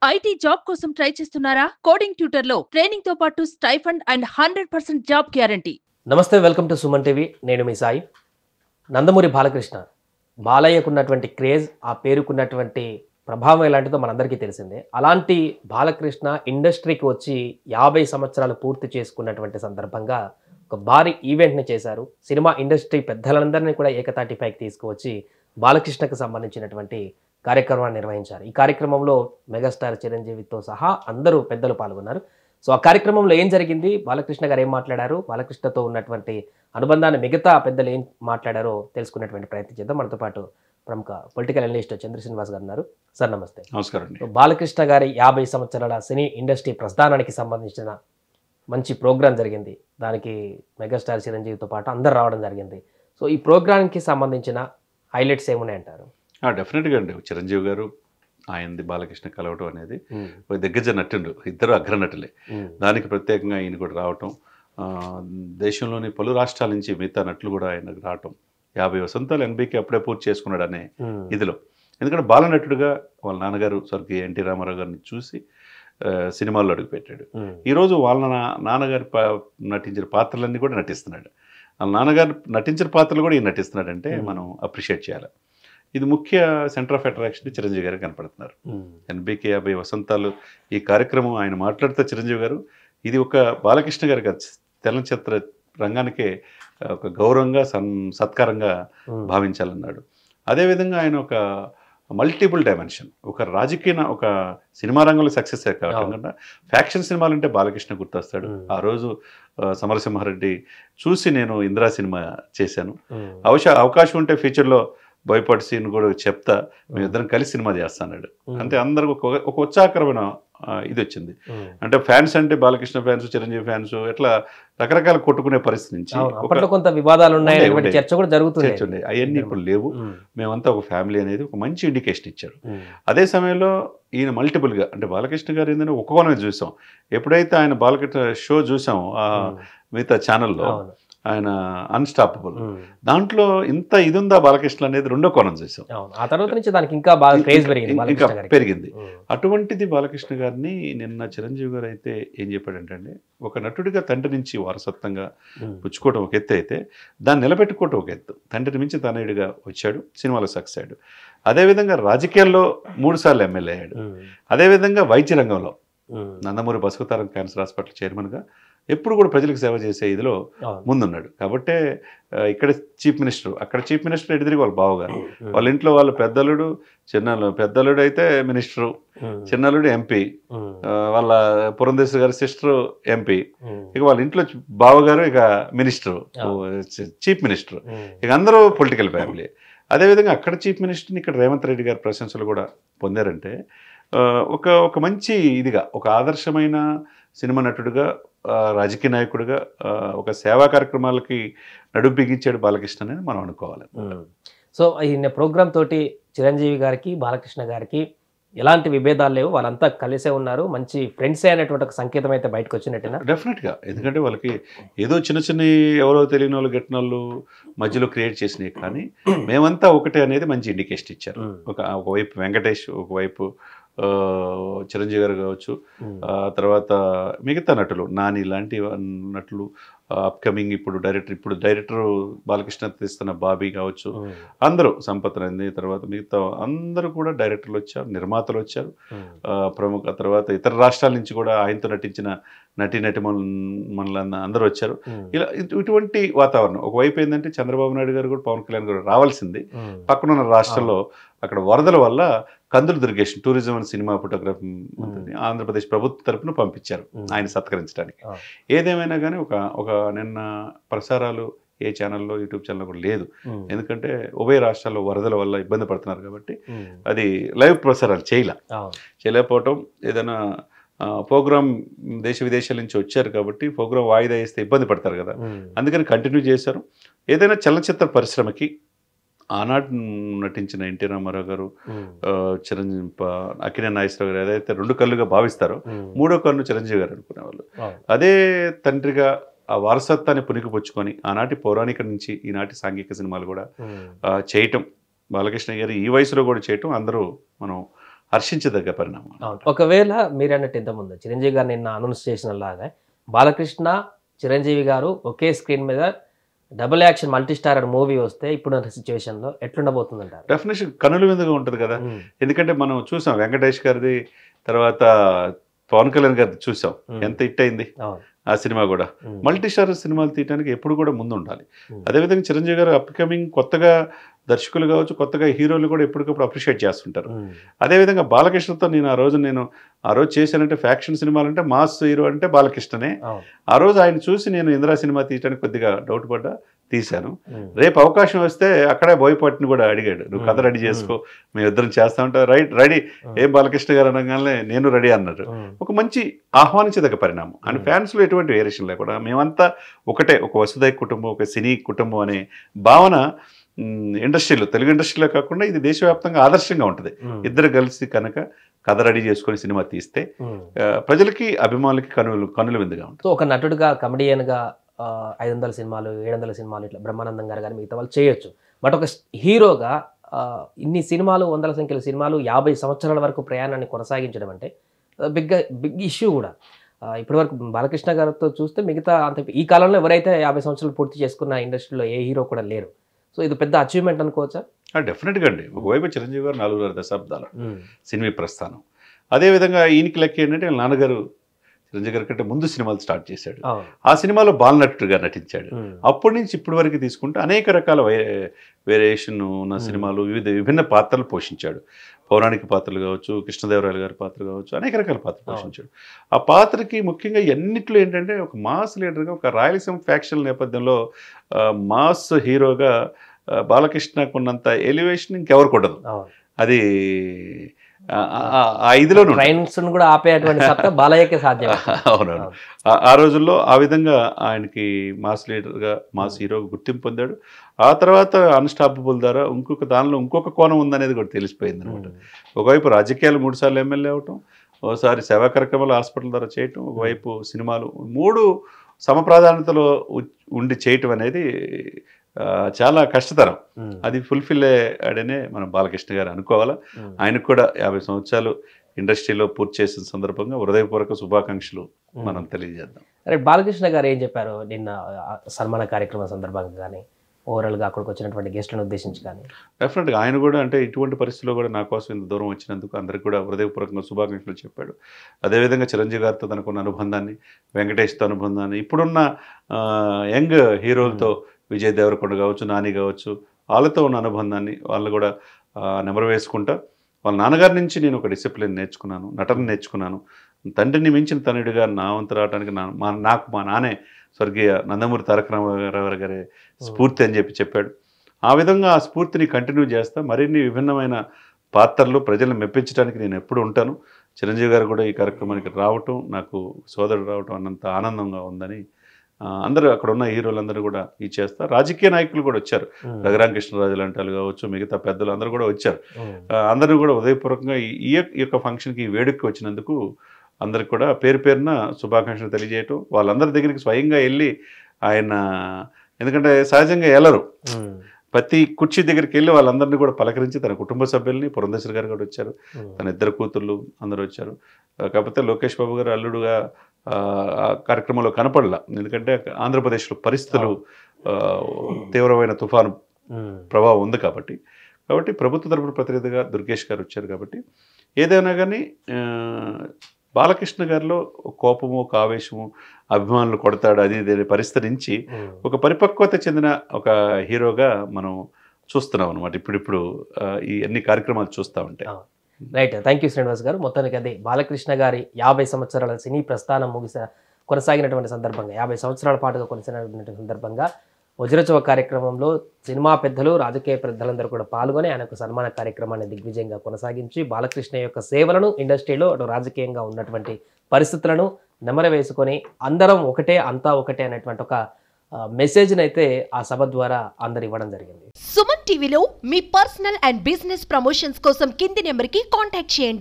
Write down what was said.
IT job కోసం try చేస్తున్నారా? Coding ట్యూటర్‌లో ట్రైనింగ్‌తో పాటు స్టైఫండ్ అండ్ 100% జాబ్ గ్యారంటీ. నమస్తే, వెల్కమ్ టు సుమన్ టీవీ. నేను మీ సాయి. నందమూరి బాలకృష్ణ. బాలయ్యకున్నటువంటి క్రేజ్, ఆ పేరుకున్నటువంటి ప్రభావం ఎలాంటిదో మనందరికీ తెలిసిందే. అలాంటి బాలకృష్ణ ఇండస్ట్రీకి వచ్చి 50 సంవత్సరాలు పూర్తి చేసుకున్నటువంటి సందర్భంగా ఒక భారీ ఈవెంట్‌ని చేశారు. సినిమా ఇండస్ట్రీ పెద్దలందరినీ కూడా ఏకతాటిపైకి తీసుకువచ్చి బాలకృష్ణకు సంబంధించినటువంటి కార్యక్రమాన్ని నిర్వహించారు. ఈ కార్యక్రమంలో మెగాస్టార్ చిరంజీవితో సహా అందరూ పెద్దలు పాల్గొన్నారు. సో ఆ కార్యక్రమంలో ఏం జరిగింది, బాలకృష్ణ గారు ఏం మాట్లాడారు, బాలకృష్ణతో ఉన్నటువంటి అనుబంధాన్ని మిగతా పెద్దలు ఏం మాట్లాడారో తెలుసుకునేటువంటి ప్రయత్నం చేద్దాం. మనతో పాటు ప్రముఖ పొలిటికల్ అనలిస్ట్ చంద్ర శ్రీనివాస్ గారు ఉన్నారు. సార్ నమస్తే. నమస్కారం అండి. బాలకృష్ణ గారి 50 సంవత్సరాల సినీ ఇండస్ట్రీ ప్రస్థానానికి సంబంధించిన మంచి ప్రోగ్రాం జరిగింది. దానికి మెగాస్టార్ చిరంజీవితో పాటు అందరు రావడం జరిగింది. సో ఈ ప్రోగ్రాంకి సంబంధించిన హైలైట్స్ ఏమున్నాయంటారు? డెఫినెట్గా అండి, చిరంజీవి గారు ఆయనది బాలకృష్ణ కలవటం అనేది ఒక దిగ్గజ నటుడు, ఇద్దరు అగ్రనటులే. దానికి ప్రత్యేకంగా ఈయన కూడా రావటం, దేశంలోని పలు రాష్ట్రాల నుంచి మిగతా నటులు కూడా ఆయనకు రావటం, 50 వసంతాలు ఎన్బీకి అప్పుడే పూర్తి చేసుకున్నాడు అనే ఇదిలో. ఎందుకంటే బాలనటుడుగా వాళ్ళ నాన్నగారు స్వర్గీయ ఎన్టీ రామారావు గారిని చూసి సినిమాల్లో అడుగుపెట్టాడు. ఈరోజు వాళ్ళ నాన్నగారు నటించిన పాత్రలన్నీ కూడా నటిస్తున్నాడు. వాళ్ళ నాన్నగారు నటించిన పాత్రలు కూడా ఈయన నటిస్తున్నాడంటే మనం అప్రిషియేట్ చేయాలి. ఇది ముఖ్య సెంటర్ ఆఫ్ అట్రాక్షన్ చిరంజీవి గారు కనపడుతున్నారు. ఎన్బీకే 50 వసంతాలు ఈ కార్యక్రమం ఆయన మాట్లాడుతూ చిరంజీవి గారు ఇది ఒక బాలకృష్ణ గారి చలనచిత్ర రంగానికే ఒక గౌరవంగా సత్కారంగా భావించాలన్నాడు. అదేవిధంగా ఆయన ఒక మల్టిపుల్ డైమెన్షన్, ఒక రాజకీయ ఒక సినిమా రంగంలో సక్సెస్ కాకుండా ఫ్యాక్షన్ సినిమాలు అంటే బాలకృష్ణ గుర్తొస్తాడు. ఆ రోజు సమరసింహారెడ్డి చూసి నేను ఇందిరా సినిమా చేశాను, అవకాశం ఉంటే ఫ్యూచర్లో బోయపాటి సీన్ కూడా చెప్తా మేమిద్దరం కలిసి సినిమా చేస్తాడు. అంటే అందరికి ఒక ఉత్సాహకరమైన ఇది వచ్చింది. అంటే ఫ్యాన్స్ అంటే బాలకృష్ణ ఫ్యాన్స్, చిరంజీవి ఫ్యాన్స్ ఎట్లా రకరకాల కొట్టుకునే పరిస్థితి నుంచి కొంత వివాదాలు ఉన్నాయి, చర్చ కూడా జరుగుతుంది. అవన్నీ ఇప్పుడు లేవు. మేమంతా ఒక ఫ్యామిలీ అనేది ఒక మంచి ఇండికేషన్ ఇచ్చారు. అదే సమయంలో ఈయన మల్టిపుల్గా, అంటే బాలకృష్ణ గారు ఏంటంటే ఒక కోణమే చూసాం. ఎప్పుడైతే ఆయన బాలకృష్ణ షో చూసాం మిగతా ఛానల్లో, ఆయన అన్స్టాపబుల్, దాంట్లో ఇంత ఇది ఉందా బాలకృష్ణ అనేది రెండో కోణం చూసాం. ఆ తర్వాత నుంచి దానికి ఇంకా బాగా క్రేజ్ పెరిగింది. అటువంటిది బాలకృష్ణ గారిని నిన్న చిరంజీవి గారు అయితే ఏం చెప్పాడంటే, ఒక నటుడిగా తండ్రి నుంచి వారసత్వంగా పుచ్చుకోవడం ఒక ఎత్తు అయితే దాన్ని నిలబెట్టుకోవటం ఒక ఎత్తు. తండ్రిని మించి తనయుడిగా వచ్చాడు, సినిమాలో సక్సెస్ అయ్యాడు. అదేవిధంగా రాజకీయాల్లో 3 సార్లు ఎమ్మెల్యే అయ్యాడు. అదేవిధంగా వైద్య రంగంలో నందమూరి బసవతారం క్యాన్సర్ హాస్పిటల్ చైర్మన్గా ఎప్పుడు కూడా ప్రజలకు సేవ చేసే ఇదిలో ముందున్నాడు. కాబట్టే ఇక్కడ చీఫ్ మినిస్టర్, అక్కడ చీఫ్ మినిస్టర్ ఎదురుగా వాళ్ళ బావగారు, వాళ్ళ ఇంట్లో వాళ్ళ పెద్దలుడు అయితే మినిస్టరు, చిన్నలుడు ఎంపీ, వాళ్ళ పురంధేశ్వరి గారి సిస్టరు ఎంపీ, ఇక వాళ్ళ ఇంట్లో బావగారు ఇక మినిస్టరు, చీఫ్ మినిస్టర్, ఇక అందరూ పొలిటికల్ ఫ్యామిలీ. అదేవిధంగా అక్కడ చీఫ్ మినిస్టర్ని ఇక్కడ రేవంత్ రెడ్డి గారి ప్రశంసలు కూడా పొందారంటే ఒక మంచి ఇదిగా, ఒక ఆదర్శమైన సినిమా నటుడుగా, రాజకీయ నాయకుడిగా ఒక సేవా కార్యక్రమాలకి నడుపు బిగించాడు బాలకృష్ణ అనేది మనం అనుకోవాలి. సో ఈ ప్రోగ్రామ్ తోటి చిరంజీవి గారికి బాలకృష్ణ గారికి ఎలాంటి విభేదాలు లేవు, వాళ్ళంతా కలిసే ఉన్నారు, మంచి ఫ్రెండ్సే అనేటువంటి ఒక సంకేతం అయితే బయటకు వచ్చినట్టుగా. డెఫినెట్గా, ఎందుకంటే వాళ్ళకి ఏదో చిన్న ఎవరో తెలియని వాళ్ళు గెట్టిన వాళ్ళు మధ్యలో క్రియేట్ చేసినాయి, కానీ మేమంతా ఒకటే అనేది మంచి ఇండికేషన్ ఇచ్చారు. ఒకవైపు వెంకటేష్, ఒకవైపు చిరంజీవి గారు కావచ్చు, తర్వాత మిగతా నటులు నాని లాంటి నటులు, అప్కమింగ్ ఇప్పుడు డైరెక్టర్ బాలకృష్ణ తీస్తున్న బాబీ కావచ్చు, అందరూ సంపత్ నంది, తర్వాత మిగతా అందరూ కూడా డైరెక్టర్లు వచ్చారు, నిర్మాతలు వచ్చారు, ప్రముఖ తర్వాత ఇతర రాష్ట్రాల నుంచి కూడా ఆయనతో నటించిన నటి మనలన్న అందరూ వచ్చారు. ఇలా ఇటువంటి వాతావరణం. ఒకవైపు ఏంటంటే చంద్రబాబు నాయుడు గారు కూడా పవన్ కళ్యాణ్ గారు రావాల్సింది, పక్కనున్న రాష్ట్రాల్లో అక్కడ వరదల వల్ల Kandula Durgesh tourism and cinema photography Andhra Pradesh ప్రభుత్వం తరఫున పంపించారు ఆయన సత్కరించడానికి. ఏదేమైనా కానీ ఒక నిన్న ప్రసారాలు ఏ ఛానల్లో, యూట్యూబ్ ఛానల్లో కూడా లేదు. ఎందుకంటే ఉభయ రాష్ట్రాల్లో వరదల వల్ల ఇబ్బంది పడుతున్నారు కాబట్టి అది లైవ్ ప్రసారాలు చేయలేకపోవటం. ఏదైనా ప్రోగ్రామ్ దేశ విదేశాల నుంచి వచ్చారు కాబట్టి ప్రోగ్రామ్ వాయిదా వేస్తే ఇబ్బంది పడతారు కదా, అందుకని కంటిన్యూ చేశారు. ఏదైనా చలనచిత్ర పరిశ్రమకి ఆనాడు నటించిన ఎన్టీ రామారావు గారు, చిరంజీవి, అక్కినేని నాగేశ్వరరావు గారు ఏదైతే 2 కళ్ళుగా భావిస్తారో 3వ కన్ను చిరంజీవి గారు అనుకునేవాళ్ళు. అదే తండ్రిగా ఆ వారసత్వాన్ని పుణికిపుచ్చుకొని ఆనాటి పౌరాణిక నుంచి ఈనాటి సాంఘిక సినిమాలు కూడా చేయటం, బాలకృష్ణ గారు ఈ వయసులో కూడా చేయటం అందరూ మనం హర్షించదగ్గ పరిణామం. అవును. ఒకవేళ మీరు అన్నట్టు ఇంతకుముందు చిరంజీవి గారు నిన్న అనౌన్స్ చేసిన లాగా బాలకృష్ణ చిరంజీవి గారు ఒకే స్క్రీన్ మీద double action multi star movie వస్తే ఇప్పుడున్న సిచ్యువేషన్ లో ఎట్లుండబోతుంది అంటారు? డెఫినేషన్ కనుల విందుగా ఉంటుంది కదా. ఎందుకంటే మనం చూసాం వెంకటేష్ గారిది, తర్వాత పవన్ కళ్యాణ్ గారిది చూసాం, ఎంత హిట్ అయింది ఆ సినిమా కూడా. మల్టీ స్టార్ సినిమాలు తీయడానికి ఎప్పుడు కూడా ముందు ఉండాలి. అదేవిధంగా చిరంజీవి గారు అప్కమింగ్ కొత్తగా దర్శకులు కావచ్చు, కొత్తగా హీరోలు కూడా ఎప్పటికప్పుడు అప్రిషియేట్ చేస్తుంటారు. అదేవిధంగా బాలకృష్ణతో నేను ఆ రోజు చేశానంటే ఫ్యాక్షన్ సినిమాలు అంటే మాస్ హీరో అంటే బాలకృష్ణనే. ఆ రోజు ఆయన చూసి నేను ఇందిరా సినిమా తీయడానికి కొద్దిగా డౌట్ పడ్డా, తీశాను. రేపు అవకాశం వస్తే అక్కడే బోయపాటిని కూడా అడిగాడు, నువ్వు కథ రెడీ చేసుకో, మేము ఇద్దరం చేస్తా ఉంటా. రెడీ ఏం బాలకృష్ణ గారు అనగానే నేను రెడీ అన్నారు. ఒక మంచి ఆహ్వానించదగ్గ పరిణామం. అండ్ ఫ్యాన్స్లో ఎటువంటి వేరియేషన్ లేకుండా మేమంతా ఒకటే, ఒక వసుదైక కుటుంబం, ఒక సినీ కుటుంబం అనే భావన ఇండస్ట్రీలో, తెలుగు ఇండస్ట్రీలో కాకుండా ఇది దేశవ్యాప్తంగా ఆదర్శంగా ఉంటుంది. ఇద్దరు కలిసి కనుక కథ రెడీ చేసుకొని సినిమా తీస్తే ప్రజలకి, అభిమానులకి కనుల విందుగా ఉంటుంది. సో ఒక నటుడుగా, కమెడియన్గా 500 సినిమాలు 700 సినిమాలు ఇట్లా బ్రహ్మానందం గారు కానీ మిగతా వాళ్ళు చేయొచ్చు. బట్ ఒక హీరోగా ఇన్ని సినిమాలు, వందల సంఖ్యలో సినిమాలు, 50 సంవత్సరాల వరకు ప్రయాణాన్ని కొనసాగించడం అంటే బిగ్ ఇష్యూ కూడా. ఇప్పటివరకు బాలకృష్ణ గారితో చూస్తే మిగతా అంత ఈ కాలంలో ఎవరైతే 50 సంవత్సరాలు పూర్తి చేసుకున్న ఇండస్ట్రీలో ఏ హీరో కూడా లేరు. సో ఇది పెద్ద అచీవ్మెంట్ అనుకోవచ్చా? డెఫినెట్గా అండి. ఒకవైపు చిరంజీవి గారు 4 దశాబ్దాల సినిమా ప్రస్థానం. అదేవిధంగా ఈయనకి లెక్క ఏంటంటే నాన్నగారు చిరంజీవి గారి కంటే ముందు సినిమాలు స్టార్ట్ చేశాడు. ఆ సినిమాలో బాలనటుడిగా నటించాడు. అప్పటి నుంచి ఇప్పటి వరకు తీసుకుంటే అనేక రకాల వేరియేషన్ ఉన్న సినిమాలు, విభిన్న పాత్రలు పోషించాడు. పౌరాణిక పాత్రలు కావచ్చు, కృష్ణదేవరాయలు గారి పాత్ర కావచ్చు, అనేక రకాల పాత్రలు పోషించాడు. ఆ పాత్రకి ముఖ్యంగా ఎన్నిట్లో ఏంటంటే ఒక మాస్ లీడర్గా, ఒక రాయలసీమ ఫ్యాక్షన్ నేపథ్యంలో మాస్ హీరోగా బాలకృష్ణకు ఉన్నంత ఎలివేషన్ ఇంకెవరికి ఉండదు. అది ఆ ఇదిలో కూడా ఆపేటువంటి సత్తా బాలయ్యకే సాధ్యం. అవునవును. ఆ రోజుల్లో ఆ విధంగా ఆయనకి మాస్ లీడర్గా, మాస్ హీరోగా గుర్తింపు పొందాడు. ఆ తర్వాత అన్స్టాపబుల్ ద్వారా దానిలో ఇంకొక కోణం ఉందనేది కూడా తెలిసిపోయింది అనమాట. ఒకవైపు రాజకీయాలు 3 సార్లు ఎమ్మెల్యే అవటం, ఒకసారి సేవా కార్యక్రమాలు హాస్పిటల్ ద్వారా చేయటం, ఒకవైపు సినిమాలు, 3 సమప్రాధాన్యతలో ఉండి చేయటం అనేది చాలా కష్టతరం. అది ఫుల్ఫిల్ అయ్యాడనే మనం బాలకృష్ణ గారు అనుకోవాలా. ఆయనకు కూడా 50 సంవత్సరాలు ఇండస్ట్రీలో పూర్తి చేసిన సందర్భంగా హృదయపూర్వక శుభాకాంక్షలు మనం తెలియజేద్దాం. బాలకృష్ణ గారు ఏం చెప్పారు నిన్న సన్మాన కార్యక్రమం సందర్భంగా కానీ, ఓవరాల్గా అక్కడికి వచ్చినటువంటి గెస్టులను ఉద్దేశించి కానీ? డెఫినెట్గా ఆయన కూడా అంటే ఇటువంటి పరిస్థితుల్లో కూడా నా కోసం ఇంత దూరం వచ్చినందుకు అందరికీ కూడా హృదయపూర్వకంగా శుభాకాంక్షలు చెప్పాడు. అదేవిధంగా చిరంజీవి గారితో తనకున్న అనుబంధాన్ని, వెంకటేష్తో అనుబంధాన్ని, ఇప్పుడున్న యంగ్ హీరోలతో విజయ్ దేవరకొండ కావచ్చు, నాని కావచ్చు, వాళ్ళతో ఉన్న అనుబంధాన్ని వాళ్ళు కూడా నెమరు వేసుకుంటా, వాళ్ళ నాన్నగారి నుంచి నేను ఒక డిసిప్లిన్ నేర్చుకున్నాను, నటన నేర్చుకున్నాను. తండ్రిని మించిన తనుడిగా నా వంతు రావడానికి నాకు మా నాన్నే స్వర్గీయ నందమూరి తారక రామారావు గారి స్ఫూర్తి అని చెప్పాడు. ఆ విధంగా ఆ స్ఫూర్తిని కంటిన్యూ చేస్తా మరిన్ని విభిన్నమైన పాత్రలు ప్రజలను మెప్పించడానికి నేను ఎప్పుడు ఉంటాను. చిరంజీవి గారు కూడా ఈ కార్యక్రమానికి రావటం, నాకు సోదరుడు రావటం అన్నంత ఆనందంగా ఉందని అందరూ అక్కడ ఉన్న హీరోలందరూ కూడా ఇది చేస్తారు. రాజకీయ నాయకులు కూడా వచ్చారు. రఘురామకృష్ణరాజు లాంటి వాళ్ళు కావచ్చు, మిగతా పెద్దలు అందరూ కూడా వచ్చారు. అందరూ కూడా ఉదయపూర్వకంగా ఈ యొక్క ఫంక్షన్కి, ఈ వేడుకకి వచ్చినందుకు అందరికి కూడా పేరు పేరున శుభాకాంక్షలు తెలియజేయటం, వాళ్ళందరి దగ్గరికి స్వయంగా వెళ్ళి ఆయన, ఎందుకంటే సహజంగా వెళ్ళరు, ప్రతి కుర్చీ దగ్గరికి వెళ్ళి వాళ్ళందరినీ కూడా పలకరించి తన కుటుంబ సభ్యుల్ని, పురంధేశ్వరి గారు కూడా వచ్చారు, తన 2 కూతుర్లు అందరూ వచ్చారు. కాకపోతే లోకేష్ బాబు గారు అల్లుడుగా కార్యక్రమంలో కనపడలా, ఎందుకంటే ఆంధ్రప్రదేశ్లో పరిస్థితులు తీవ్రమైన తుఫాను ప్రభావం ఉంది కాబట్టి ప్రభుత్వ తరపున ప్రతినిధిగా దుర్గేష్ గారు వచ్చారు. కాబట్టి ఏదైనా కానీ బాలకృష్ణ గారిలో కోపము, ఒక ఆవేశము, అభిమానులు కొడతాడు అది ఇదే పరిస్థితి నుంచి ఒక పరిపక్వత చెందిన ఒక హీరోగా మనం చూస్తున్నాం అనమాట. ఇప్పుడు ఈ అన్ని కార్యక్రమాలు చూస్తూ ఉంటే. రైట్, థ్యాంక్ యూ శ్రీనివాస్ గారు. మొత్తానికి అదే బాలకృష్ణ గారి 50 సంవత్సరాల సినీ ప్రస్థానం కొనసాగినటువంటి సందర్భంగా, 50 సంవత్సరాల పాటుగా కొనసాగినటువంటి సందర్భంగా వజ్రోత్సవ కార్యక్రమంలో సినిమా పెద్దలు, రాజకీయ పెద్దలందరూ కూడా పాల్గొని ఆయనకు సన్మాన కార్యక్రమాన్ని దిగ్విజయంగా కొనసాగించి బాలకృష్ణ యొక్క సేవలను, ఇండస్ట్రీలో అటు రాజకీయంగా ఉన్నటువంటి పరిస్థితులను నెమరు వేసుకొని అందరం ఒకటే, అంతా ఒకటే అనేటువంటి ఒక మెసేజ్ని అయితే ఆ సభ ద్వారా అందరు ఇవ్వడం జరిగింది. సుమన్ టీవీలో మీ పర్సనల్ అండ్ బిజినెస్ ప్రమోషన్స్ కోసం కింది నెంబర్కి కాంటాక్ట్ చేయండి.